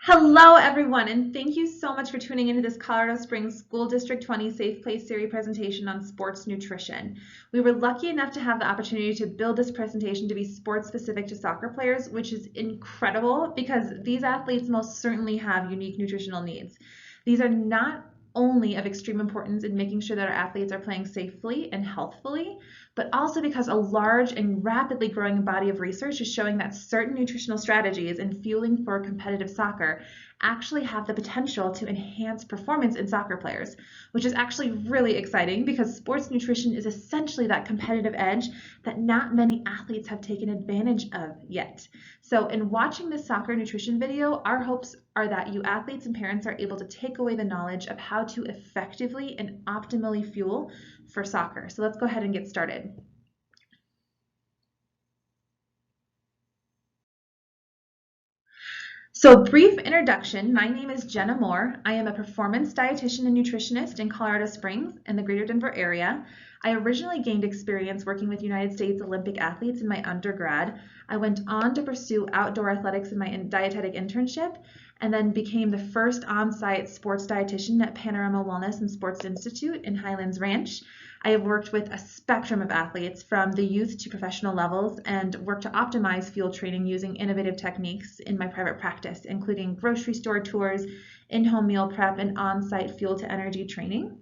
Hello, everyone, and thank you so much for tuning into this Colorado Springs School District 20 Safe Place Series presentation on sports nutrition. We were lucky enough to have the opportunity to build this presentation to be sports specific to soccer players, which is incredible because these athletes most certainly have unique nutritional needs. These are not only of extreme importance in making sure that our athletes are playing safely and healthfully, but also because a large and rapidly growing body of research is showing that certain nutritional strategies in fueling for competitive soccer actually have the potential to enhance performance in soccer players, which is actually really exciting because sports nutrition is essentially that competitive edge that not many athletes have taken advantage of yet. So in watching this soccer nutrition video, our hopes are that you athletes and parents are able to take away the knowledge of how to effectively and optimally fuel for soccer. So let's go ahead and get started. So brief introduction, my name is Jenna Moore. I am a performance dietitian and nutritionist in Colorado Springs in the greater Denver area. I originally gained experience working with United States Olympic athletes in my undergrad. I went on to pursue outdoor athletics in my dietetic internship and then became the first on-site sports dietitian at Panorama Wellness and Sports Institute in Highlands Ranch. I have worked with a spectrum of athletes from the youth to professional levels and worked to optimize fuel training using innovative techniques in my private practice, including grocery store tours, in-home meal prep, and on-site fuel to energy training.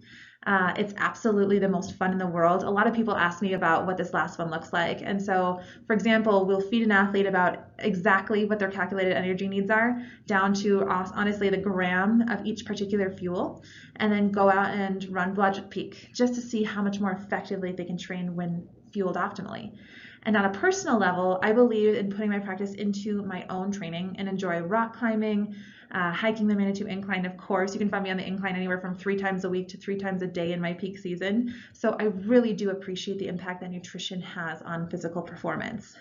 It's absolutely the most fun in the world. A lot of people ask me about what this last one looks like. And so, for example, we'll feed an athlete about exactly what their calculated energy needs are, down to honestly the gram of each particular fuel, and then go out and run Budget Peak just to see how much more effectively they can train when fueled optimally. And on a personal level, I believe in putting my practice into my own training and enjoy rock climbing, hiking the Manitou Incline, of course. You can find me on the incline anywhere from 3 times a week to 3 times a day in my peak season. So I really do appreciate the impact that nutrition has on physical performance.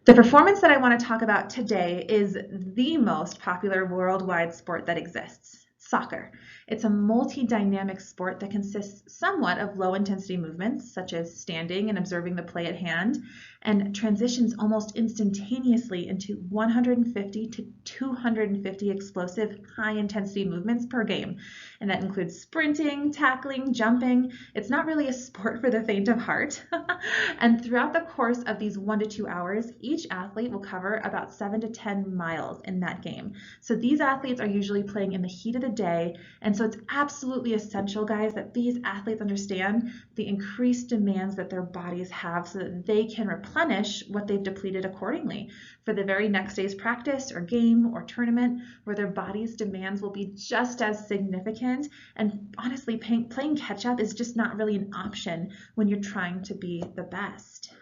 The performance that I want to talk about today is the most popular worldwide sport that exists, soccer. It's a multi-dynamic sport that consists somewhat of low-intensity movements, such as standing and observing the play at hand, and transitions almost instantaneously into 150 to 250 explosive high-intensity movements per game. And that includes sprinting, tackling, jumping. It's not really a sport for the faint of heart. And throughout the course of these 1 to 2 hours, each athlete will cover about 7 to 10 miles in that game. So these athletes are usually playing in the heat of the day, and so it's absolutely essential, guys, that these athletes understand the increased demands that their bodies have so that they can replenish what they've depleted accordingly for the very next day's practice or game or tournament, where their body's demands will be just as significant. And honestly, playing catch up is just not really an option when you're trying to be the best.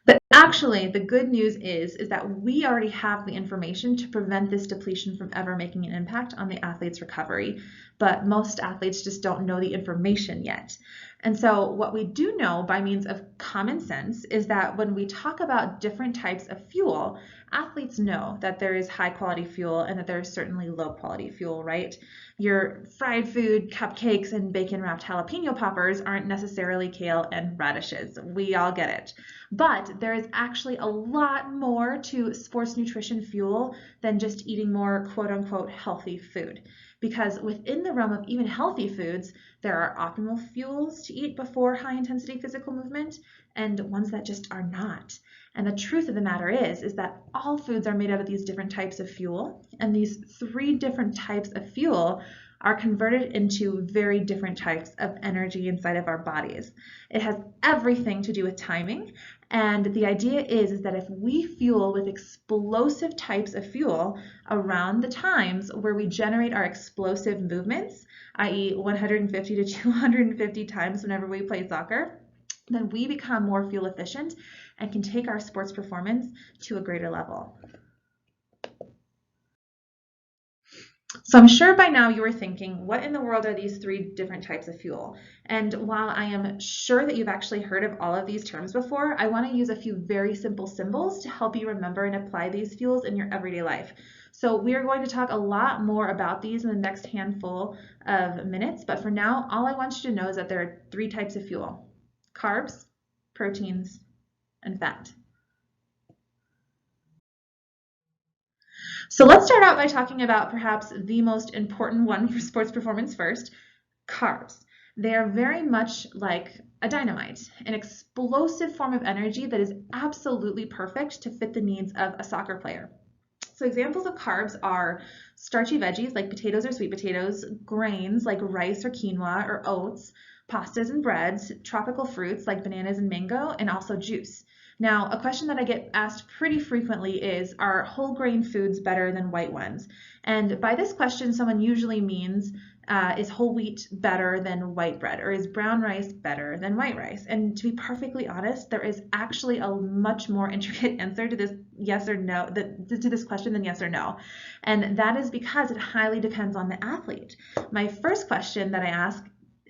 But actually, the good news is that we already have the information to prevent this depletion from ever making an impact on the athlete's recovery. But most athletes just don't know the information yet. And so what we do know by means of common sense is that when we talk about different types of fuel, athletes know that there is high quality fuel and that there is certainly low quality fuel, right? Your fried food, cupcakes, and bacon wrapped jalapeno poppers aren't necessarily kale and radishes. We all get it. But there is actually a lot more to sports nutrition fuel than just eating more quote unquote healthy food. Because within the realm of even healthy foods, there are optimal fuels to eat before high intensity physical movement and ones that just are not. And the truth of the matter is that all foods are made out of these different types of fuel, and these 3 different types of fuel are converted into very different types of energy inside of our bodies. It has everything to do with timing, and the idea is that if we fuel with explosive types of fuel around the times where we generate our explosive movements, i.e. 150 to 250 times whenever we play soccer, then we become more fuel efficient and can take our sports performance to a greater level. So I'm sure by now you are thinking, what in the world are these 3 different types of fuel? And while I am sure that you've actually heard of all of these terms before, I want to use a few very simple symbols to help you remember and apply these fuels in your everyday life. So we are going to talk a lot more about these in the next handful of minutes, but for now, all I want you to know is that there are 3 types of fuel: carbs, proteins, and fat. So let's start out by talking about perhaps the most important one for sports performance first, carbs. They are very much like a dynamite, an explosive form of energy that is absolutely perfect to fit the needs of a soccer player. So examples of carbs are starchy veggies like potatoes or sweet potatoes, grains like rice or quinoa or oats, pastas and breads, tropical fruits like bananas and mango, and also juice. Now, a question that I get asked pretty frequently is, are whole grain foods better than white ones? And by this question, someone usually means, is whole wheat better than white bread, or is brown rice better than white rice? And to be perfectly honest, there is actually a much more intricate answer to this yes or no, to this question than yes or no. And that is because it highly depends on the athlete. My first question that I ask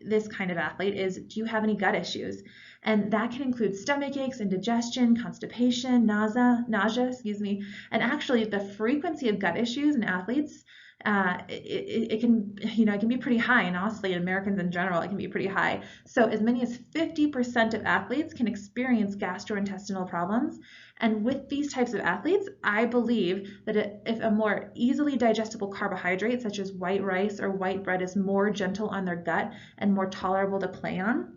this kind of athlete is, do you have any gut issues? And that can include stomach aches, indigestion, constipation, nausea, and actually the frequency of gut issues in athletes, it can be pretty high, and honestly in Americans in general it can be pretty high. So as many as 50% of athletes can experience gastrointestinal problems, and with these types of athletes, I believe that if a more easily digestible carbohydrate such as white rice or white bread is more gentle on their gut and more tolerable to play on,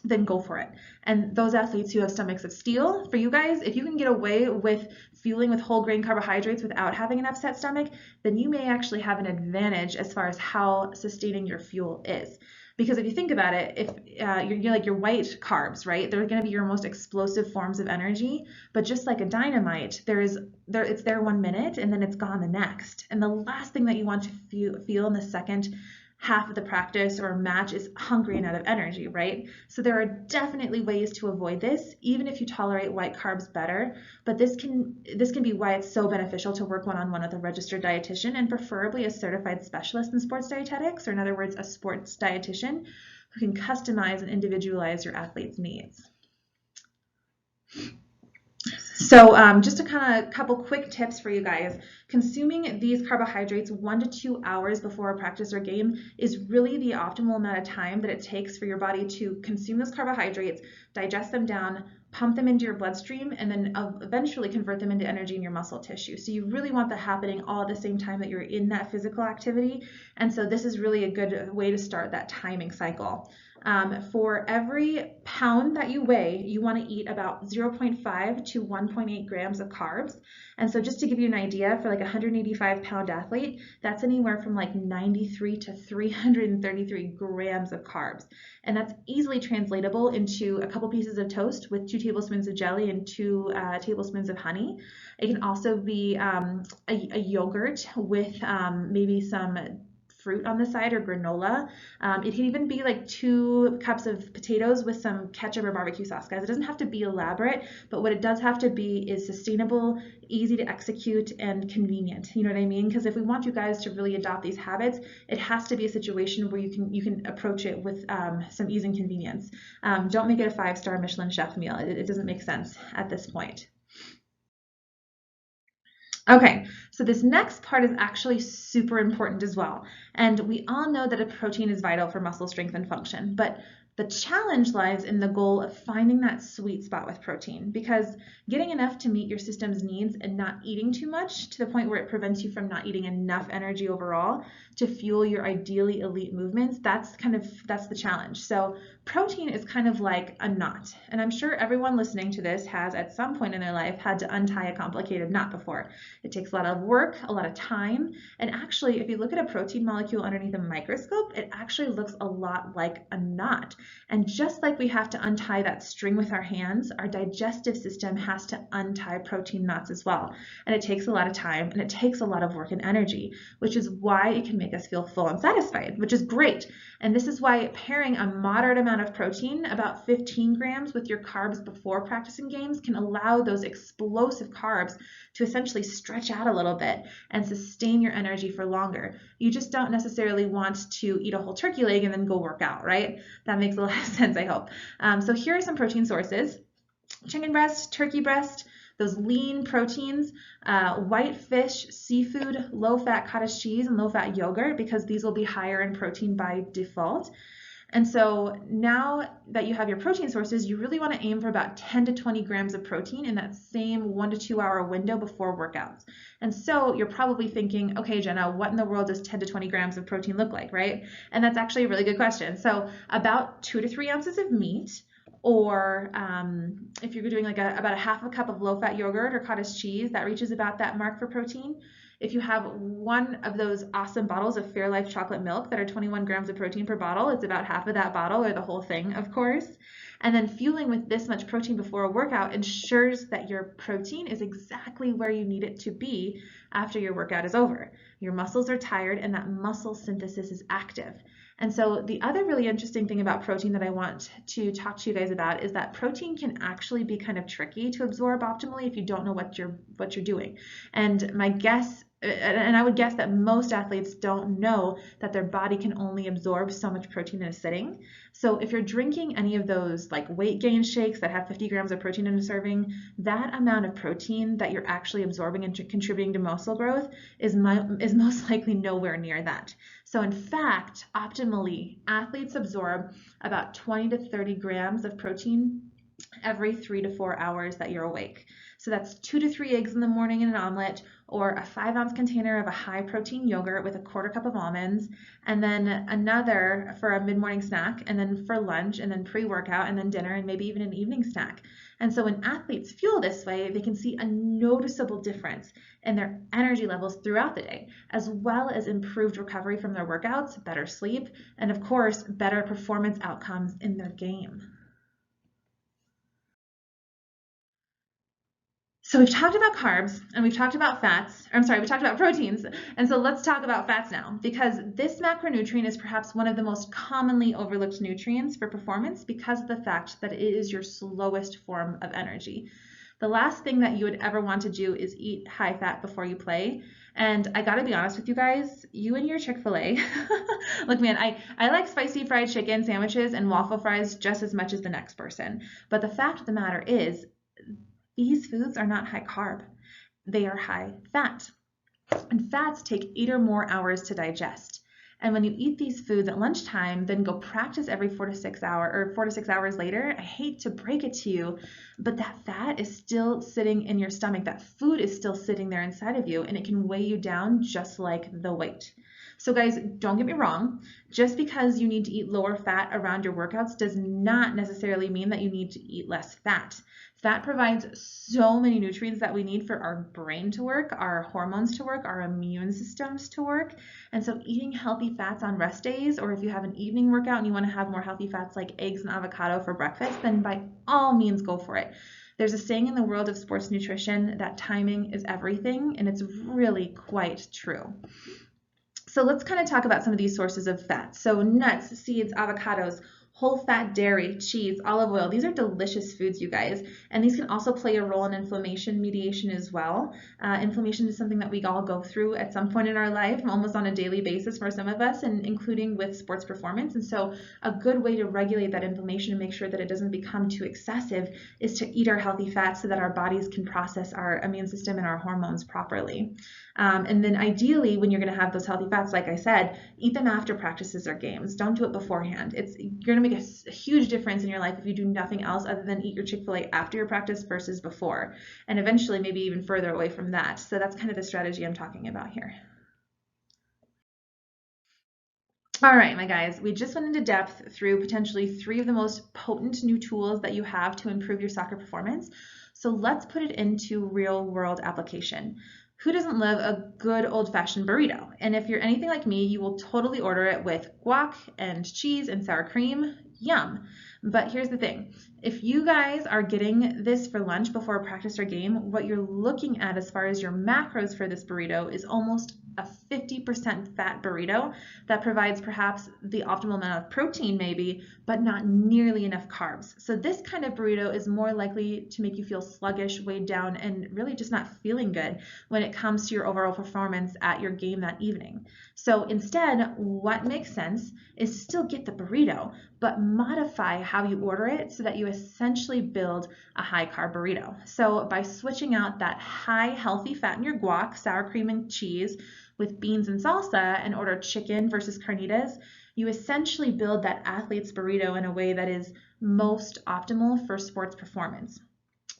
then go for it. And those athletes who have stomachs of steel, for you guys, if you can get away with fueling with whole grain carbohydrates without having an upset stomach, then you may actually have an advantage as far as how sustaining your fuel is. Because if you think about it, if you're like your white carbs, right? They're going to be your most explosive forms of energy. But just like a dynamite, it's there 1 minute and then it's gone the next. And the last thing that you want to feel in the second half of the practice or match is hungry and out of energy, right? So there are definitely ways to avoid this, even if you tolerate white carbs better. But this can be why it's so beneficial to work one-on-one with a registered dietitian, and preferably a certified specialist in sports dietetics, or in other words, a sports dietitian who can customize and individualize your athlete's needs. So just a couple quick tips for you guys. Consuming these carbohydrates 1 to 2 hours before a practice or game is really the optimal amount of time that it takes for your body to consume those carbohydrates, digest them down, pump them into your bloodstream, and then eventually convert them into energy in your muscle tissue. So you really want that happening all at the same time that you're in that physical activity. And so this is really a good way to start that timing cycle. For every pound that you weigh, you want to eat about 0.5 to 1.8 grams of carbs. And so just to give you an idea, for like a 185-pound athlete, that's anywhere from like 93 to 333 grams of carbs. And that's easily translatable into a couple pieces of toast with 2 tablespoons of jelly and 2 tablespoons of honey. It can also be a yogurt with maybe some fruit on the side or granola. It can even be like 2 cups of potatoes with some ketchup or barbecue sauce, guys. It doesn't have to be elaborate, but what it does have to be is sustainable, easy to execute, and convenient. You know what I mean? Because if we want you guys to really adopt these habits, it has to be a situation where you can approach it with some ease and convenience. Don't make it a 5-star Michelin chef meal. It doesn't make sense at this point. Okay, so this next part is actually super important as well. And we all know that a protein is vital for muscle strength and function, but the challenge lies in the goal of finding that sweet spot with protein, because getting enough to meet your system's needs and not eating too much to the point where it prevents you from not eating enough energy overall to fuel your ideally elite movements, that's the challenge. So protein is kind of like a knot, and I'm sure everyone listening to this has at some point in their life had to untie a complicated knot before. It takes a lot of work, a lot of time, and actually if you look at a protein molecule underneath a microscope, it actually looks a lot like a knot. And just like we have to untie that string with our hands, our digestive system has to untie protein knots as well. And it takes a lot of time and it takes a lot of work and energy, which is why it can make us feel full and satisfied, which is great. And this is why pairing a moderate amount of protein, about 15 grams, with your carbs before practicing games can allow those explosive carbs to essentially stretch out a little bit and sustain your energy for longer. You just don't necessarily want to eat a whole turkey leg and then go work out, right? That makes a lot of sense, I hope. So here are some protein sources: chicken breast, turkey breast, those lean proteins, white fish, seafood, low-fat cottage cheese, and low-fat yogurt, because these will be higher in protein by default. And so now that you have your protein sources, you really want to aim for about 10 to 20 grams of protein in that same 1 to 2 hour window before workouts. And so you're probably thinking, okay, Jenna, what in the world does 10 to 20 grams of protein look like, right? And that's actually a really good question. So about 2 to 3 ounces of meat, or if you're doing like about a half a cup of low-fat yogurt or cottage cheese, that reaches about that mark for protein. If you have one of those awesome bottles of Fairlife chocolate milk that are 21 grams of protein per bottle, it's about half of that bottle, or the whole thing, of course. And then fueling with this much protein before a workout ensures that your protein is exactly where you need it to be after your workout is over. Your muscles are tired and that muscle synthesis is active. And so the other really interesting thing about protein that I want to talk to you guys about is that protein can actually be kind of tricky to absorb optimally if you don't know what you're doing. And my guess, and I would guess that most athletes don't know that their body can only absorb so much protein in a sitting. So if you're drinking any of those like weight gain shakes that have 50 grams of protein in a serving, that amount of protein that you're actually absorbing and contributing to muscle growth is most likely nowhere near that. So in fact, optimally, athletes absorb about 20 to 30 grams of protein every 3 to 4 hours that you're awake. So that's 2 to 3 eggs in the morning in an omelet, or a 5-ounce container of a high protein yogurt with a quarter cup of almonds, and then another for a mid-morning snack, and then for lunch, and then pre-workout, and then dinner, and maybe even an evening snack. And so when athletes fuel this way, they can see a noticeable difference in their energy levels throughout the day, as well as improved recovery from their workouts, better sleep, and of course, better performance outcomes in their game. So we've talked about carbs and we've talked about fats, or I'm sorry, we talked about proteins. And so let's talk about fats now, because this macronutrient is perhaps one of the most commonly overlooked nutrients for performance because of the fact that it is your slowest form of energy. The last thing that you would ever want to do is eat high fat before you play. And I gotta be honest with you guys, you and your Chick-fil-A. Look, man, I like spicy fried chicken sandwiches and waffle fries just as much as the next person. But the fact of the matter is, these foods are not high carb, they are high fat. And fats take 8 or more hours to digest. And when you eat these foods at lunchtime, then go practice every 4 to 6 hours later, I hate to break it to you, but that fat is still sitting in your stomach. That food is still sitting there inside of you, and it can weigh you down just like the weight. So guys, don't get me wrong, just because you need to eat lower fat around your workouts does not necessarily mean that you need to eat less fat. Fat provides so many nutrients that we need for our brain to work, our hormones to work, our immune systems to work. And so eating healthy fats on rest days, or if you have an evening workout and you want to have more healthy fats like eggs and avocado for breakfast, then by all means go for it. There's a saying in the world of sports nutrition that timing is everything, and it's really quite true. So let's kind of talk about some of these sources of fat. So nuts, seeds, avocados, whole fat dairy, cheese, olive oil. These are delicious foods, you guys. And these can also play a role in inflammation mediation as well. Inflammation is something that we all go through at some point in our life, almost on a daily basis for some of us, and including with sports performance. And so a good way to regulate that inflammation and make sure that it doesn't become too excessive is to eat our healthy fats so that our bodies can process our immune system and our hormones properly. And then ideally, when you're going to have those healthy fats, like I said, eat them after practices or games. Don't do it beforehand. You're going to make a huge difference in your life if you do nothing else other than eat your Chick-fil-A after your practice versus before, and eventually maybe even further away from that. So that's kind of the strategy I'm talking about here. All right, my guys, we just went into depth through potentially 3 of the most potent new tools that you have to improve your soccer performance. So let's put it into real world application. Who doesn't love a good old-fashioned burrito? And if you're anything like me, you will totally order it with guac and cheese and sour cream. Yum. But here's the thing. If you guys are getting this for lunch before a practice or game, what you're looking at as far as your macros for this burrito is almost a 50% fat burrito that provides perhaps the optimal amount of protein maybe, but not nearly enough carbs. So this kind of burrito is more likely to make you feel sluggish, weighed down, and really just not feeling good when it comes to your overall performance at your game that evening. So instead, what makes sense is still get the burrito, but modify how you order it so that you essentially build a high carb burrito. So by switching out that high healthy fat in your guac, sour cream, and cheese with beans and salsa and order chicken versus carnitas, you essentially build that athlete's burrito in a way that is most optimal for sports performance.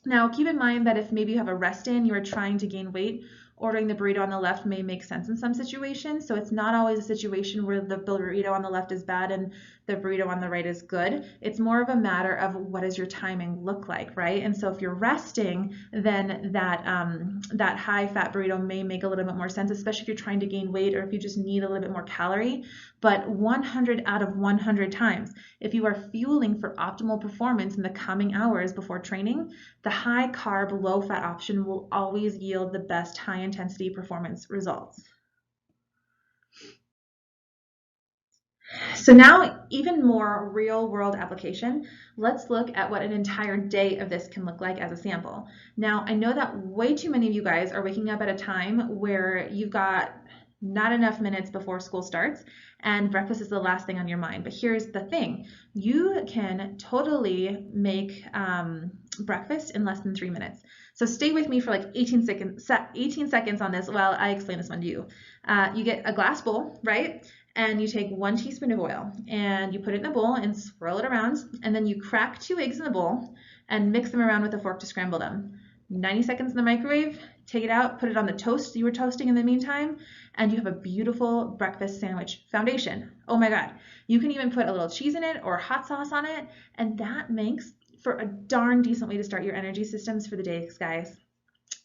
Now, keep in mind that if maybe you have a rest in, you are trying to gain weight, ordering the burrito on the left may make sense in some situations. So it's not always a situation where the burrito on the left is bad and the burrito on the right is good. It's more of a matter of what does your timing look like, right? And so if you're resting, then that high-fat burrito may make a little bit more sense, especially if you're trying to gain weight or if you just need a little bit more calorie. But 100 out of 100 times, if you are fueling for optimal performance in the coming hours before training, the high-carb, low-fat option will always yield the best high-intensity performance results. So now, even more real-world application, let's look at what an entire day of this can look like as a sample. Now, I know that way too many of you guys are waking up at a time where you've got not enough minutes before school starts, and breakfast is the last thing on your mind. But here's the thing. You can totally make breakfast in less than 3 minutes. So stay with me for like 18 seconds on this while I explain this one to you. You get a glass bowl, right? And you take 1 teaspoon of oil and you put it in a bowl and swirl it around, and then you crack 2 eggs in the bowl and mix them around with a fork to scramble them. 90 seconds in the microwave, take it out, put it on the toast you were toasting in the meantime, and you have a beautiful breakfast sandwich foundation. Oh my God. You can even put a little cheese in it or hot sauce on it, and that makes for a darn decent way to start your energy systems for the day, guys.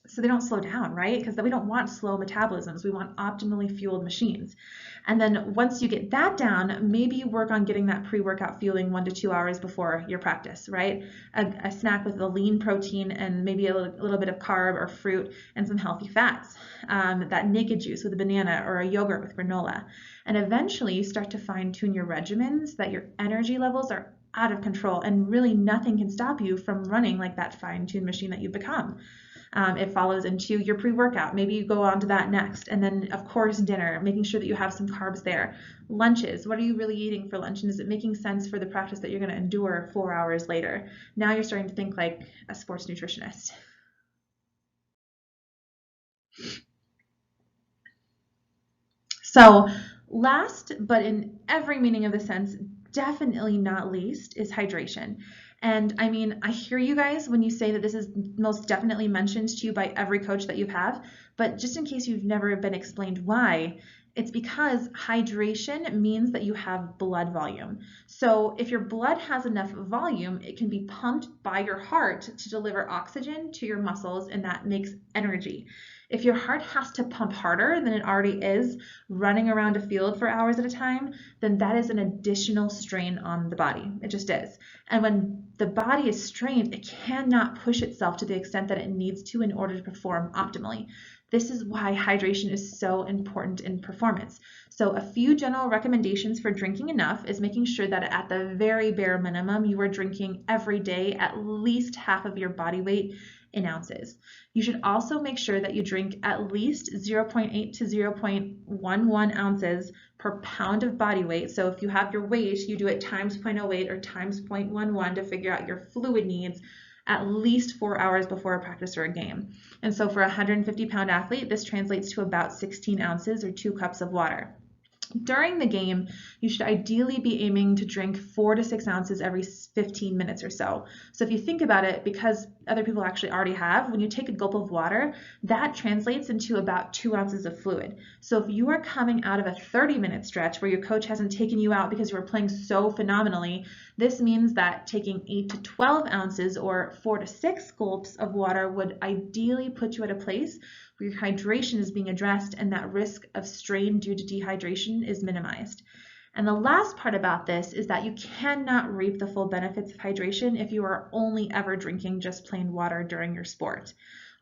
So they don't slow down, right? Because we don't want slow metabolisms. We want optimally fueled machines. And then once you get that down, maybe you work on getting that pre-workout fueling 1 to 2 hours before your practice, right? A snack with a lean protein and maybe a little bit of carb or fruit and some healthy fats. That naked juice with a banana or a yogurt with granola. And eventually you start to fine tune your regimens that your energy levels are out of control and really nothing can stop you from running like that fine-tuned machine that you've become. It follows into your pre-workout. Maybe you go on to that next. And then, of course, dinner, making sure that you have some carbs there. Lunches, what are you really eating for lunch? And is it making sense for the practice that you're going to endure 4 hours later? Now you're starting to think like a sports nutritionist. So last, but in every meaning of the sense, definitely not least, is hydration. And I mean, I hear you guys when you say that this is most definitely mentioned to you by every coach that you have, but just in case you've never been explained why, it's because hydration means that you have blood volume. So if your blood has enough volume, it can be pumped by your heart to deliver oxygen to your muscles, and that makes energy. If your heart has to pump harder than it already is, running around a field for hours at a time, then that is an additional strain on the body. It just is. And when the body is strained, it cannot push itself to the extent that it needs to in order to perform optimally. This is why hydration is so important in performance. So a few general recommendations for drinking enough is making sure that at the very bare minimum, you are drinking every day at least half of your body weight in ounces. You should also make sure that you drink at least 0.8 to 0.11 ounces per pound of body weight. So if you have your weight, you do it times 0.08 or times 0.11 to figure out your fluid needs at least 4 hours before a practice or a game. And so for a 150-pound athlete, this translates to about 16 ounces or 2 cups of water. During the game, you should ideally be aiming to drink 4 to 6 ounces every 15 minutes or so. So if you think about it, because other people actually already have, when you take a gulp of water, that translates into about 2 ounces of fluid. So if you are coming out of a 30-minute stretch where your coach hasn't taken you out because you were playing so phenomenally, this means that taking 8 to 12 ounces or 4 to 6 gulps of water would ideally put you at a place where your hydration is being addressed and that risk of strain due to dehydration is minimized. And the last part about this is that you cannot reap the full benefits of hydration if you are only ever drinking just plain water during your sport.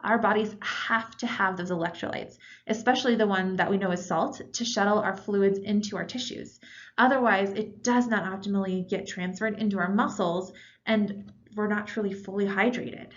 Our bodies have to have those electrolytes, especially the one that we know is salt, to shuttle our fluids into our tissues. Otherwise, it does not optimally get transferred into our muscles and we're not truly fully hydrated.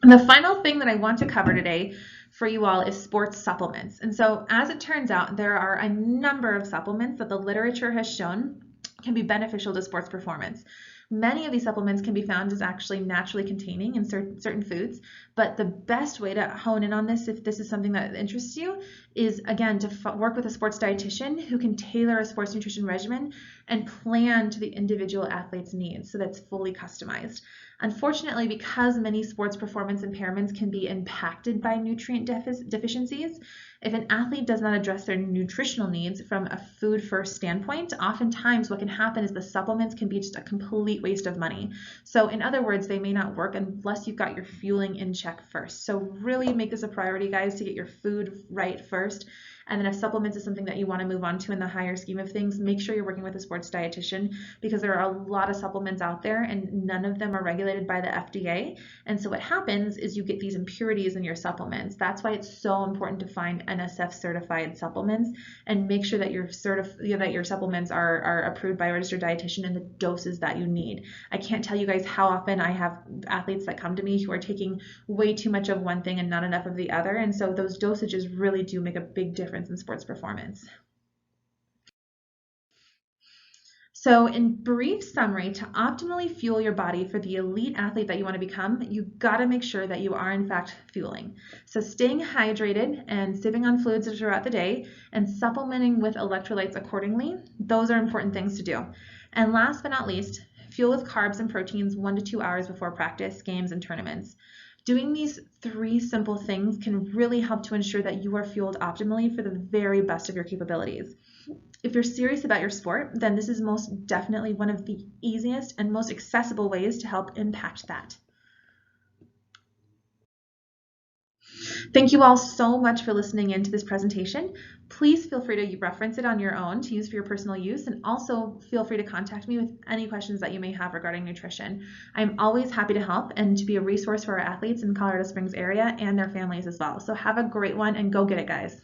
And the final thing that I want to cover today for you all is sports supplements. And so as it turns out, there are a number of supplements that the literature has shown can be beneficial to sports performance. Many of these supplements can be found as actually naturally containing in certain foods, but the best way to hone in on this, if this is something that interests you, is, again, to work with a sports dietitian who can tailor a sports nutrition regimen and plan to the individual athlete's needs so that's fully customized. Unfortunately, because many sports performance impairments can be impacted by nutrient deficiencies, if an athlete does not address their nutritional needs from a food first standpoint, oftentimes what can happen is the supplements can be just a complete waste of money. So in other words, they may not work unless you've got your fueling in check first. So really make this a priority, guys, to get your food right first. And then if supplements is something that you want to move on to in the higher scheme of things, make sure you're working with a sports dietitian, because there are a lot of supplements out there and none of them are regulated by the FDA. And so what happens is you get these impurities in your supplements. That's why it's so important to find NSF certified supplements and make sure that your supplements are approved by a registered dietitian and the doses that you need. I can't tell you guys how often I have athletes that come to me who are taking way too much of one thing and not enough of the other. And so those dosages really do make a big difference in sports performance. So in brief summary, to optimally fuel your body for the elite athlete that you want to become, you've got to make sure that you are in fact fueling. So staying hydrated and sipping on fluids throughout the day and supplementing with electrolytes accordingly, those are important things to do. And last but not least, fuel with carbs and proteins 1 to 2 hours before practice, games, and tournaments. Doing these 3 simple things can really help to ensure that you are fueled optimally for the very best of your capabilities. If you're serious about your sport, then this is most definitely one of the easiest and most accessible ways to help impact that. Thank you all so much for listening in to this presentation. Please feel free to reference it on your own to use for your personal use, and also feel free to contact me with any questions that you may have regarding nutrition. I'm always happy to help and to be a resource for our athletes in the Colorado Springs area and their families as well. So have a great one and go get it, guys.